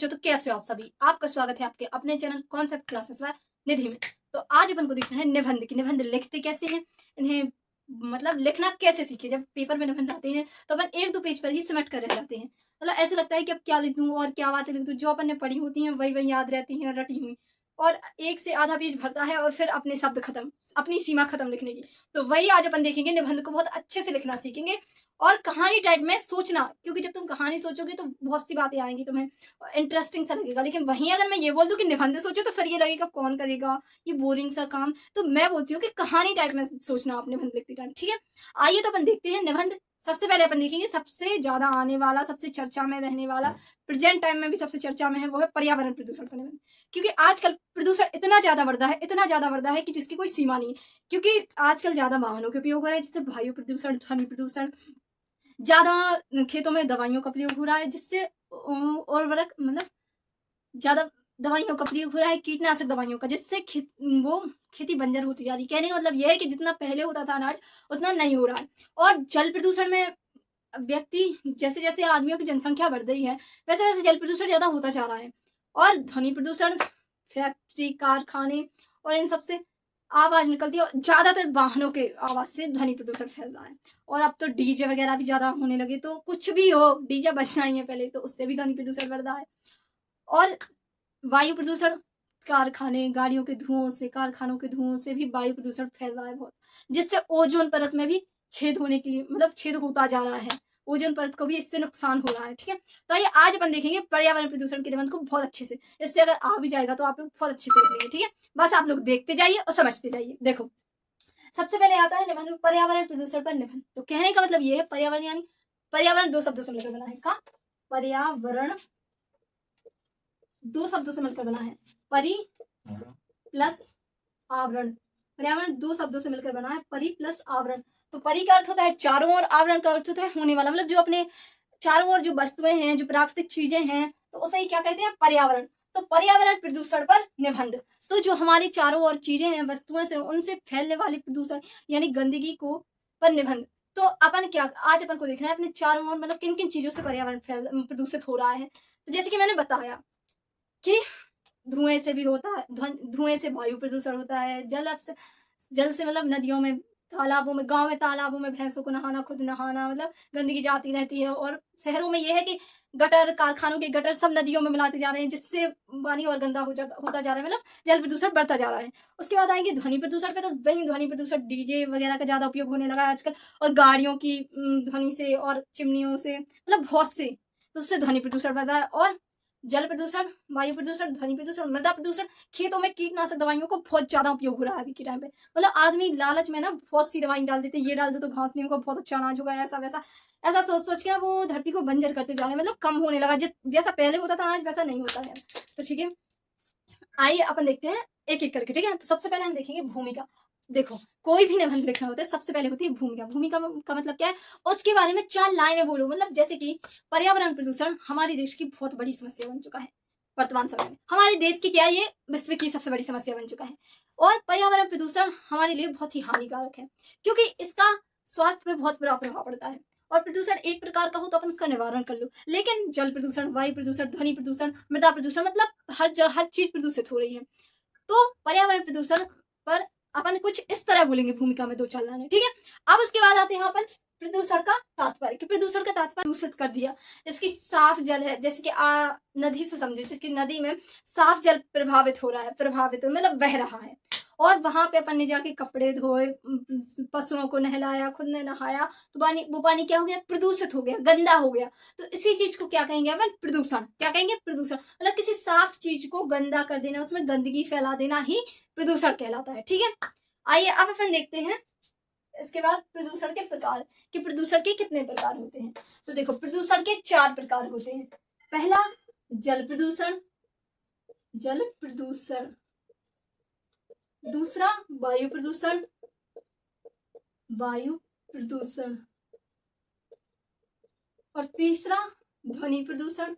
बच्चों, तो कैसे हो आप सभी। आपका स्वागत है आपके अपने चैनल कॉन्सेप्ट क्लासेस व निधि में। तो आज अपन को देखना है निबंध की निबंध लिखते कैसे हैं, इन्हें मतलब लिखना कैसे सीखे। जब पेपर में निबंध आते हैं तो अपन एक दो पेज पर ही सिमट कर रह जाते हैं। मतलब ऐसे लगता है कि अब क्या लिख दूं और क्या बातें लिख दूं, जो अपन ने पढ़ी होती हैं वही वही याद रहती हैं रटी हुई, और एक से आधा पेज भरता है और फिर अपने शब्द खत्म, अपनी सीमा खत्म लिखने की। तो वही आज अपन देखेंगे, निबंध को बहुत अच्छे से लिखना सीखेंगे और कहानी टाइप में सोचना, क्योंकि जब तुम कहानी सोचोगे तो बहुत सी बातें आएंगी, तुम्हें इंटरेस्टिंग सा लगेगा। लेकिन वहीं अगर मैं ये बोल दूं कि निबंध सोचो तो फिर ये लगेगा कौन करेगा, ये बोरिंग सा काम। तो मैं बोलती हूँ कि कहानी टाइप में सोचना आप निबंध लिखते टाइम, ठीक है। आइए तो अपन देखते हैं निबंध। सबसे पहले अपन देखेंगे सबसे ज्यादा आने वाला, सबसे चर्चा में रहने वाला, प्रेजेंट टाइम में भी सबसे चर्चा में है, वो है पर्यावरण प्रदूषण पर निबंध। क्योंकि आजकल प्रदूषण इतना ज्यादा बढ़ता है, इतना ज्यादा बढ़ता है कि जिसकी कोई सीमा नहीं। क्योंकि आजकल ज्यादा वाहनों के उपयोग हो रहा है, जिससे वायु प्रदूषण, ध्वनि प्रदूषण, ज्यादा खेतों में दवाइयों का प्रयोग हो रहा है, जिससे उर्वरक मतलब ज्यादा दवाइयों का प्रयोग हो रहा है, कीटनाशक दवाइयों का, जिससे वो खेती बंजर होती जा रही है। कहने का मतलब यह है कि जितना पहले होता था अनाज उतना नहीं हो रहा है। और जल प्रदूषण में व्यक्ति, जैसे जैसे आदमियों की जनसंख्या बढ़ रही है वैसे वैसे जल प्रदूषण ज्यादा होता जा रहा है। और ध्वनि प्रदूषण, फैक्ट्री, कारखाने और इन सबसे आवाज निकलती है, और ज्यादातर वाहनों के आवाज से ध्वनि प्रदूषण फैल रहा है। और अब तो डीजे वगैरह भी ज्यादा होने लगे, तो कुछ भी हो डीजे बजना ही है पहले, तो उससे भी ध्वनि प्रदूषण बढ़ रहा है। और वायु प्रदूषण, कारखाने, गाड़ियों के धुओं से, कारखानों के धुओं से भी वायु प्रदूषण फैल रहा है बहुत, जिससे ओजोन परत में भी छेद होने की मतलब छेद होता जा रहा है। ओजोन परत को भी इससे नुकसान हो रहा है, ठीक है। तो ये आज अपन देखेंगे पर्यावरण प्रदूषण के निबंध को बहुत अच्छे से। इससे अगर आ भी जाएगा तो आप लोग बहुत अच्छे से लिख लेंगे, ठीक है। बस आप लोग देखते जाइए और समझते जाइए। देखो, सबसे पहले आता है निबंध में पर्यावरण प्रदूषण पर निबंध। तो कहने का मतलब ये है, पर्यावरण यानी पर्यावरण दो शब्दों से मिलकर बना है। का पर्यावरण दो शब्दों से मिलकर बना है, परि प्लस आवरण। पर्यावरण दो शब्दों से मिलकर बना है, परि प्लस आवरण। तो परि का अर्थ होता है चारों ओर, आवरण का अर्थ होता है होने वाला, मतलब जो अपने चारों ओर जो वस्तुएं हैं, जो प्राकृतिक चीजें हैं, तो उसे ही क्या कहते हैं, पर्यावरण। तो पर्यावरण प्रदूषण पर निबंध। तो जो हमारी चारों ओर चीजें हैं, वस्तुएं से, उनसे फैलने वाले प्रदूषण यानी गंदगी को पर निबंध। तो अपन क्या आज अपन को देखना है अपने चारों ओर मतलब किन किन चीजों से पर्यावरण प्रदूषित हो रहा है। तो जैसे कि मैंने बताया कि धुएं से भी होता है, धुएं से वायु प्रदूषण होता है, जल से मतलब नदियों में, तालाबों में, गांव में तालाबों में भैंसों को नहाना, खुद नहाना, मतलब गंदगी जाती रहती है। और शहरों में यह है कि गटर, कारखानों के गटर सब नदियों में मिलाते जा रहे हैं, जिससे पानी और गंदा होता जा रहा है, मतलब जल प्रदूषण बढ़ता जा रहा है। उसके बाद आएंगे ध्वनि प्रदूषण पे। तो वही ध्वनि प्रदूषण, डीजे वगैरह का ज्यादा उपयोग होने लगा है आजकल, और गाड़ियों की ध्वनि से और चिमनियों से, मतलब बहुत से, तो उससे ध्वनि प्रदूषण बढ़ रहा है। और जल प्रदूषण, वायु प्रदूषण, ध्वनि प्रदूषण, मृदा प्रदूषण, खेतों में कीटनाशक दवाइयों का बहुत ज्यादा उपयोग हो रहा है अभी के टाइम पे। मतलब आदमी लालच में ना बहुत सी दवाई डाल देते, ये डाल दो तो घास नहीं होगा, बहुत अच्छा अनाज होगा, ऐसा वैसा, ऐसा सोच सोच के ना वो धरती को बंजर करते जा रहे हैं, मतलब कम होने लगा। जैसा पहले होता था अनाज वैसा नहीं होता है। तो ठीक है, आइए अपन देखते हैं एक एक करके, ठीक है। तो सबसे पहले हम देखेंगे भूमिका। देखो, कोई भी निबंध लिखना होता है सबसे पहले होती है भूमिका। भूमिका का मतलब क्या है, उसके बारे में चार लाइनें बोलो। मतलब जैसे कि पर्यावरण प्रदूषण हमारे देश की बहुत बड़ी समस्या बन चुका है वर्तमान समय में। हमारे देश की क्या, ये विश्व की सबसे बड़ी समस्या बन चुका है। और पर्यावरण प्रदूषण हमारे लिए बहुत ही हानिकारक है, क्योंकि इसका स्वास्थ्य पे बहुत बुरा प्रभाव पड़ता है। और प्रदूषण एक प्रकार का हो तो अपन उसका निवारण कर लो, लेकिन जल प्रदूषण, वायु प्रदूषण, ध्वनि प्रदूषण, मृदा प्रदूषण, मतलब हर चीज प्रदूषित हो रही है। तो पर्यावरण प्रदूषण पर अपन कुछ इस तरह बोलेंगे भूमिका में, दो चार लाने, ठीक है। अब उसके बाद आते हैं अपन प्रदूषण का तात्पर्य, कि प्रदूषण का तात्पर्य दूषित कर दिया। जैसे कि साफ जल है, जैसे कि नदी से समझो, जैसे कि नदी में साफ जल प्रभावित हो रहा है, प्रभावित मतलब बह रहा है, और वहां पे अपन ने जाके कपड़े धोए, पशुओं को नहलाया, खुद ने नहाया, तो वो पानी क्या हो गया, प्रदूषित हो गया, गंदा हो गया। तो इसी चीज को क्या कहेंगे अपन, प्रदूषण। क्या कहेंगे, प्रदूषण। मतलब किसी साफ चीज को गंदा कर देना, उसमें गंदगी फैला देना ही प्रदूषण कहलाता है, ठीक है। आइए अब अपन देखते हैं इसके बाद प्रदूषण के प्रकार, कि प्रदूषण के कितने प्रकार होते हैं। तो देखो, प्रदूषण के चार प्रकार होते हैं। पहला जल प्रदूषण, जल प्रदूषण। दूसरा वायु प्रदूषण, वायु प्रदूषण। और तीसरा ध्वनि प्रदूषण।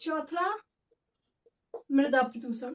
चौथा मृदा प्रदूषण।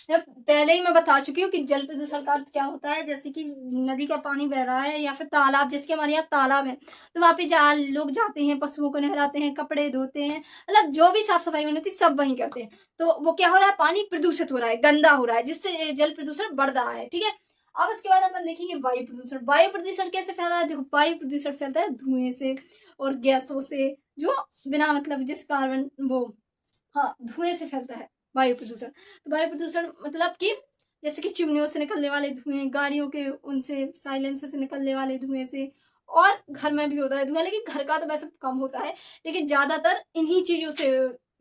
जब पहले ही मैं बता चुकी हूँ कि जल प्रदूषण का अर्थ क्या होता है। जैसे कि नदी का पानी बह रहा है या फिर तालाब, जैसे हमारे यहाँ तालाब है, तो वहाँ पे लोग जाते हैं, पशुओं को नहलाते हैं, कपड़े धोते हैं, मतलब जो भी साफ सफाई होनी थी सब वहीं करते हैं। तो वो क्या हो रहा है, पानी प्रदूषित हो रहा है, गंदा हो रहा है, जिससे जल प्रदूषण बढ़ रहा है। ठीक है, अब उसके बाद अपन देखेंगे वायु प्रदूषण। वायु प्रदूषण कैसे फैला है? देखो, वायु प्रदूषण फैलता है धुएं से और गैसों से, जो बिना मतलब जिस कार्बन वो, हाँ, धुएं से फैलता है वायु प्रदूषण। तो वायु प्रदूषण मतलब कि जैसे कि चिमनियों से निकलने वाले धुएं, गाड़ियों के उनसे साइलेंसर से निकलने वाले धुएं से, और घर में भी होता है धुआं, लेकिन घर का तो वैसे कम होता है, लेकिन ज्यादातर इन्हीं चीजों से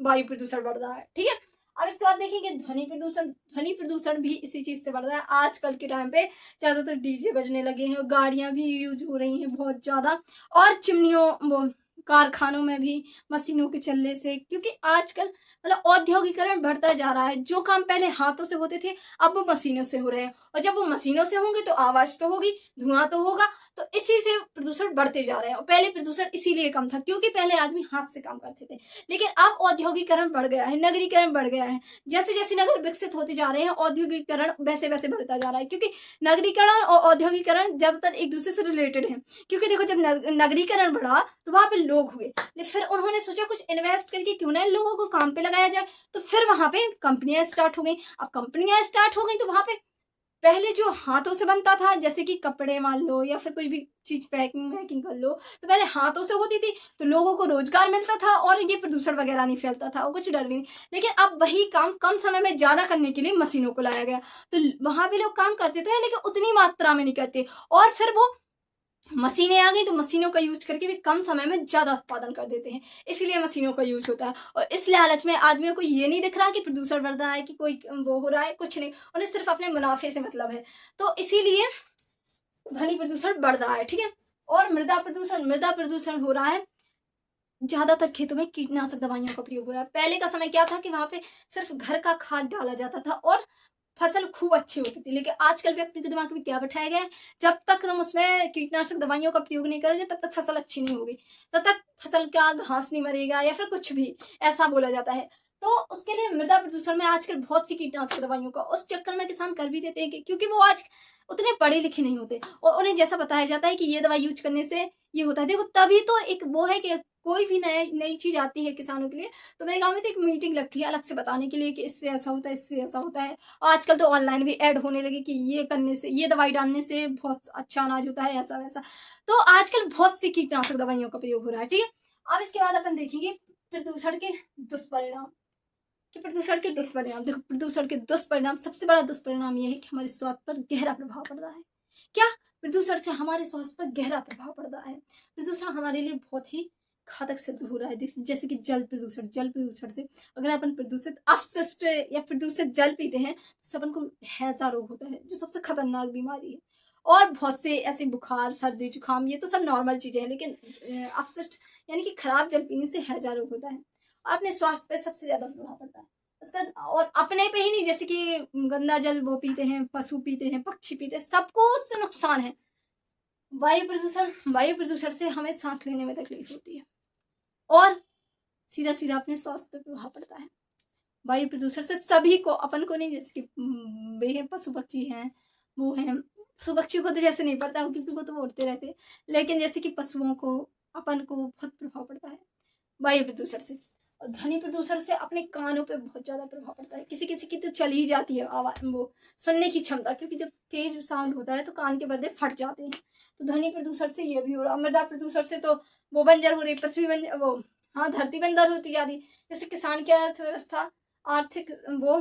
वायु प्रदूषण बढ़ रहा है। ठीक है, अब इसके बाद देखेंगे ध्वनि प्रदूषण। ध्वनि प्रदूषण भी इसी चीज से बढ़ रहा है। आजकल के टाइम पे ज्यादातर डीजे बजने लगे हैं, गाड़ियां भी यूज हो रही हैं बहुत ज्यादा, और चिमनियों वो कारखानों में भी मशीनों के चलने से, क्योंकि आजकल मतलब औद्योगिकरण बढ़ता जा रहा है। जो काम पहले हाथों से होते थे अब वो मशीनों से हो रहे हैं, और जब वो मशीनों से होंगे तो आवाज तो होगी, धुआं तो होगा, तो इसी से प्रदूषण बढ़ते जा रहे हैं। और पहले प्रदूषण इसीलिए कम था क्योंकि पहले आदमी हाथ से काम करते थे, लेकिन अब औद्योगिकरण बढ़ गया है, नगरीकरण बढ़ गया है। जैसे जैसे नगर विकसित होते जा रहे हैं, औद्योगिकरण वैसे वैसे बढ़ता जा रहा है, क्योंकि नगरीकरण और औद्योगिकरण ज्यादातर एक दूसरे से रिलेटेड है। क्योंकि देखो, जब नगरीकरण बढ़ा तो वहां पे लोग हुए, फिर उन्होंने सोचा कुछ इन्वेस्ट करके क्यों ना इन लोगों को काम पे लगाया जाए, तो फिर वहां पे कंपनियां स्टार्ट हो गई। अब कंपनियां स्टार्ट हो गई तो वहां पे पहले जो हाथों से बनता था, जैसे कि कपड़े मान लो या फिर कोई भी चीज पैकिंग वैकिंग कर लो, तो पहले हाथों से होती थी, तो लोगों को रोजगार मिलता था और ये प्रदूषण वगैरह नहीं फैलता था और कुछ डर भी नहीं। लेकिन अब वही काम कम समय में ज्यादा करने के लिए मशीनों को लाया गया, तो वहां भी लोग काम करते तो है लेकिन उतनी मात्रा में नहीं करते, और फिर वो मशीनें आ गई तो मशीनों का यूज करके भी कम समय में ज्यादा उत्पादन कर देते हैं, इसलिए मशीनों का यूज होता है। और इस लालच में आदमियों को ये नहीं दिख रहा कि प्रदूषण बढ़ रहा है, कि कोई वो हो रहा है, कुछ नहीं, उन्हें सिर्फ अपने मुनाफे से मतलब है, तो इसीलिए ध्वनि प्रदूषण बढ़ रहा है। ठीक है, और मृदा प्रदूषण हो रहा है। ज्यादातर खेतों में कीटनाशक दवाइयों का प्रयोग हो रहा है। पहले का समय क्या था कि वहां पे सिर्फ घर का खाद डाला जाता था और फसल खूब अच्छी होती थी, लेकिन आजकल व्यक्ति के दिमाग में क्या बैठाया गया है, जब तक तुम उसमें कीटनाशक दवाइयों का प्रयोग नहीं करोगे तब तक फसल अच्छी नहीं होगी, तब तक फसल का घास नहीं मरेगा या फिर कुछ भी, ऐसा बोला जाता है। तो उसके लिए मृदा प्रदूषण में आजकल बहुत सी कीटनाशक दवाइयों का उस चक्कर में किसान कर भी देते हैं क्योंकि वो आज उतने पढ़े लिखे नहीं होते, और उन्हें जैसा बताया जाता है कि ये दवाई यूज करने से ये होता है। देखो, तभी तो एक वो है कि कोई भी नई चीज आती है किसानों के लिए, तो मेरे गांव में तो एक मीटिंग लगती है अलग से बताने के लिए कि इससे ऐसा होता है, इससे ऐसा होता है। आजकल तो ऑनलाइन भी ऐड होने लगे कि ये करने से, ये दवाई डालने से बहुत अच्छा अनाज होता है, ऐसा वैसा। तो आजकल बहुत सी कीटनाशक दवाइयों का प्रयोग हो रहा है। ठीक है, अब इसके बाद अपन देखेंगे प्रदूषण के दुष्परिणाम। कि प्रदूषण के दुष्परिणाम, देखो, प्रदूषण के दुष्परिणाम, सबसे बड़ा दुष्परिणाम यह है कि हमारे स्वास्थ्य पर गहरा प्रभाव पड़ रहा है। क्या? प्रदूषण से हमारे स्वास्थ्य पर गहरा प्रभाव पड़ रहा है। प्रदूषण हमारे लिए बहुत ही घातक सिद्ध हो रहा है। जैसे कि जल प्रदूषण से अगर अपन प्रदूषित अपशिष्ट या प्रदूषित जल पीते हैं तो सबन को हैजा रोग होता है, जो सबसे खतरनाक बीमारी है। और बहुत से ऐसे बुखार, सर्दी, जुकाम, ये तो सब नॉर्मल चीजें हैं, लेकिन अपशिष्ट यानी कि खराब जल पीने से हैजा रोग होता है और अपने स्वास्थ्य पे सबसे ज्यादा प्रभाव पड़ता है उसका। और अपने पे ही नहीं, जैसे कि गंदा जल वो पीते हैं, पशु पीते हैं, पक्षी पीते हैं, सबको उससे नुकसान है। वायु प्रदूषण से हमें सांस लेने में तकलीफ होती है और सीधा सीधा अपने स्वास्थ्य पर प्रभाव पड़ता है। वायु प्रदूषण से सभी को, अपन को नहीं, जैसे कि वे पशु पक्षी हैं, वो हैं, पशु पक्षी को तो जैसे नहीं पड़ता क्योंकि वो तो उड़ते रहते हैं, लेकिन जैसे कि पशुओं को, अपन को बहुत प्रभाव पड़ता है वायु प्रदूषण से। और ध्वनि प्रदूषण से अपने कानों पे बहुत ज्यादा प्रभाव पड़ता है। किसी किसी की तो चली ही जाती है आवाज, वो सुनने की क्षमता, क्योंकि जब तेज साउंड होता है तो कान के पर्दे फट जाते हैं। तो ध्वनि प्रदूषण से ये भी हो रहा। मृदा प्रदूषण से तो वो बंजर हो रही, पृथ्वी बंजर, वो, हाँ, धरती बंजर होती जा रही। जैसे किसान की अर्थव्यवस्था, आर्थिक वो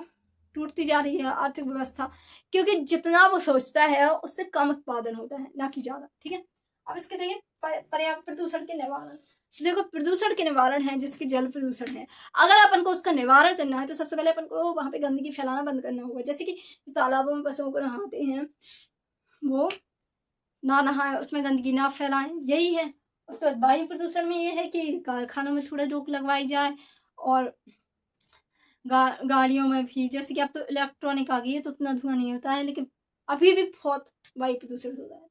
टूटती जा रही है, आर्थिक व्यवस्था, क्योंकि जितना वो सोचता है उससे कम उत्पादन होता है, ना कि ज्यादा। ठीक है, अब इसके देखिए पर्यावरण प्रदूषण के निवारण। देखो, प्रदूषण के निवारण है, जिसकी जल प्रदूषण है। अगर अपन को उसका निवारण करना है तो सबसे पहले अपन को वहां पे गंदगी फैलाना बंद करना होगा। जैसे कि तालाबों में पशुओं को नहाते हैं, वो ना नहाए, उसमें गंदगी ना फैलाएं, यही है। उसके बाद वायु प्रदूषण में ये है कि कारखानों में थोड़ा रोक लगवाई जाए, और गाड़ियों में भी, जैसे कि अब तो इलेक्ट्रॉनिक आ गई है तो उतना धुआं नहीं होता है, लेकिन अभी भी बहुत वायु प्रदूषण हो रहा है।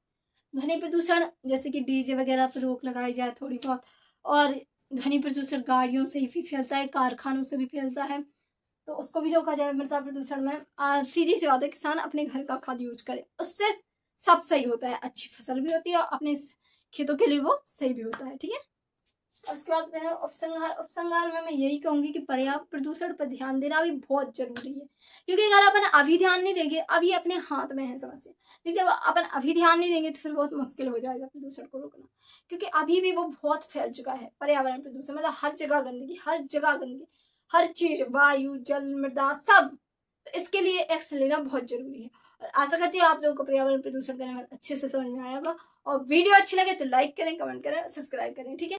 ध्वनि प्रदूषण, जैसे कि डीजे वगैरह पर रोक लगाई जाए थोड़ी बहुत। और ध्वनि प्रदूषण गाड़ियों से ही फैलता है, कारखानों से भी फैलता है। तो उसको भी रोका जाए मृदा प्रदूषण में। सीधी सी बात है, किसान अपने घर का खाद यूज करे, उससे सब सही होता है, अच्छी फसल भी होती है और अपने खेतों के लिए वो सही भी होता है। ठीक है, उसके बाद मैंने उपसंहार में मैं यही कहूंगी कि पर्यावरण प्रदूषण पर ध्यान देना भी बहुत जरूरी है, क्योंकि अगर अपन अभी ध्यान नहीं देंगे, अभी अपने हाथ में है समस्या, लेकिन जब अपन अभी ध्यान नहीं देंगे तो फिर बहुत मुश्किल हो जाएगा प्रदूषण को रोकना, क्योंकि अभी भी वो बहुत फैल चुका है पर्यावरण प्रदूषण, मतलब हर जगह गंदगी, हर जगह गंदगी, हर चीज, वायु, जल, मृदा, सब। तो इसके लिए एक्शन लेना बहुत जरूरी है, और आशा करती हूँ आप लोगों को पर्यावरण प्रदूषण करने में अच्छे से समझ में आएगा। और वीडियो अच्छी लगे तो लाइक करें, कमेंट करें, सब्सक्राइब करें। ठीक है।